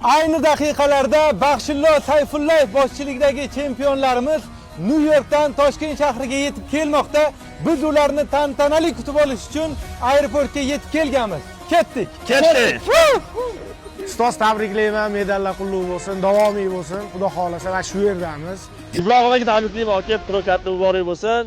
Ayni daqiqalarda Baxshillo Sayfullayev boshchiligidagi chempionlarimiz New Yorkdan Toshkent shahriga yetib kelmoqda. Biz ularni tantanali kutib olish uchun aeroportga yetib kelganmiz. Ketdik. Ustoz tabriklayman, medallar qulluq bo'lsin, davomiy bo'lsin. Xudo xolasa va shu yerdamiz. Ibrohimovga tabriklayman, aka, prokatni muborak bo'lsin.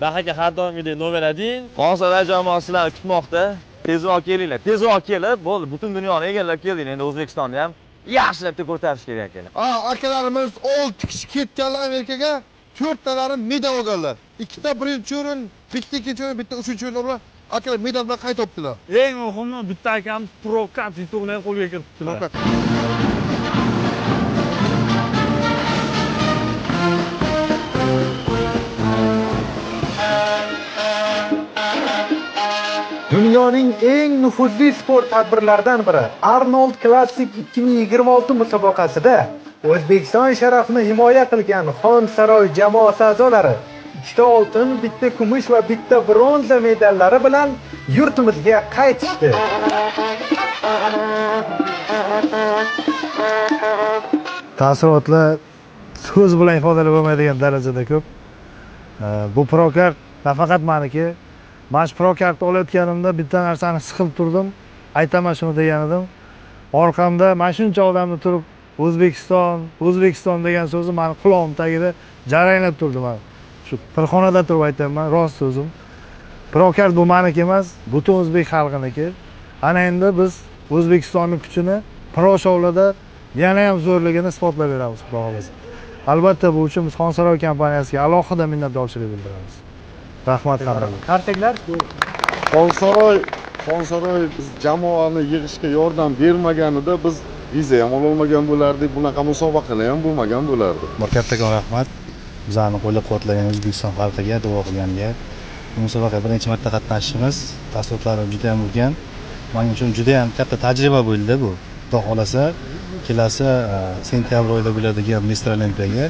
Baxaka har doimgidek nomer 1. Qonsolar jamoasi sizlarni kutmoqda. Tezroq kelinglar. Tezroq kelib, bo'ldi, butun dunyoni egallab keldinglar. Endi O'zbekistonni ham yaxshilab ko'tarish kerak ekan. Akalarimiz 6 kishi ketganlar Amerikaga, 4 talari medal olganlar. 2 ta birinchi o'rin, bitta ikkinchi o'rin, bitta uchinchi o'rin olib, akalar medal bilan qaytibdilar. Eng muhimi bitta akam prokat yutug'ini qo'lga kiritdilar. Dunyoning eng nufuzli sport tadbirlaridan biri Arnold Classic 2026 musobaqasida O'zbekiston sharafini himoya qilgan Xonsaroy jamoasi a'zolari 2 ta oltin, 1 ta kumush va 1 ta bronza medallari bilan yurtimizga qaytishdi. Taassurotlar so'z bilan ifodalab bo'lmaydigan darajada ko'p. Bu prokart nafaqat meniki. Mana shu prokartni olayotganimda bitta narsani siqib turdim. Aytaman shuni degan edim. Orqamda mana shuncha odamni turib O'zbekiston degan so'zi meni qulog'im tagida jaranglab turdi mana. Shu xonada turib aytaman, rost so'zim. Prokart bu meniki emas, butun o'zbek xalqiniki. Ana endi biz O'zbekistonning kuchini pro shoularda yana ham zo'rligini isbotlab beramiz, xudo xolasa. Albatta bu uchun biz Xonsaroy kompaniyasiga alohida minnatdorchilik bildiramiz. Rahmat hammaga. Karteklar Xonsaroy biz jamoani yig'ishga yordam bermaganida biz viza ham ololmagan bo'lardik, bunaqa musobaqalar ham bo'lmagan bo'lardi. Kattakon rahmat bizlarni qo'llab-quvvatlagan O'zbekiston xalqiga, duo qilganiga. Bu musobaqaga birinchi marta qatnashishimiz, taassurotlarim juda ham ulkan. Men uchun juda ham katta tajriba bo'ldi bu. Xudo xolasa kelasi sentyabr oyida bo'ladigan Mr. Olimpiyaga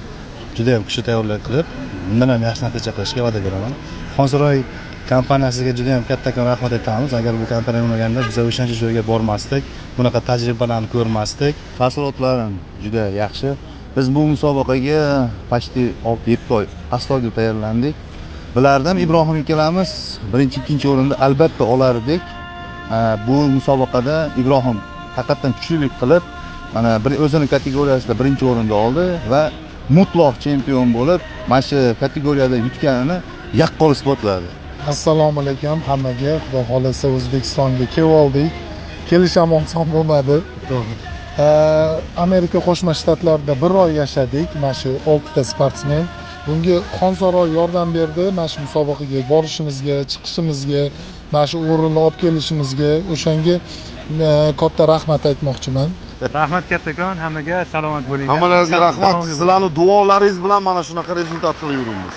juda ham kuchli tayyorgarlik qilib, bundan ham yaxshi natija qilishga va'da beraman. Xonsaroy kompaniyasiga juda ham kattakon rahmat aytamiz. Agar bu kompaniya bo'lmaganda biz o'shancha joyga bormasdik, bunaqa tajribalarni ko'rmasdik. Taassurotlarim juda yaxshi. Biz bu musobaqaga почти 6-7 oy astoydil tayyorlandik. Bulardan Ibrohim ikkalamiz birinchi, ikkinchi o'rinda albatta olardik. Bu musobaqada Ibrohim haqiqatan kuchlilik qilib, mana bir o'zini kategoriyasida birinchi o'rinda oldi va mutlaq chempion bo'lib, mana shu kategoriyada yutganini yaqqol isbotladi. Assalomu alaykum hammaga. Xudo xolasa O'zbekistonga kelib oldik. Kelish ham oson bo'lmadi. Amerika Qo'shma Shtatlarida 1 oy yashadik. Mana shu 6 ta sportsmen. Bunga Xonsaroy yordam berdi. Mana shu musobaqaga borishimizga, chiqishimizga, mana shu o'rinni olib kelishimizga, o'shanga katta rahmat aytmoqchiman. Rahmat kattakon, hammaga salomat bo'ling. Hammalaringizga rahmat. Sizlarning duolaringiz bilan mana shunaqa rezultatga yuribmiz.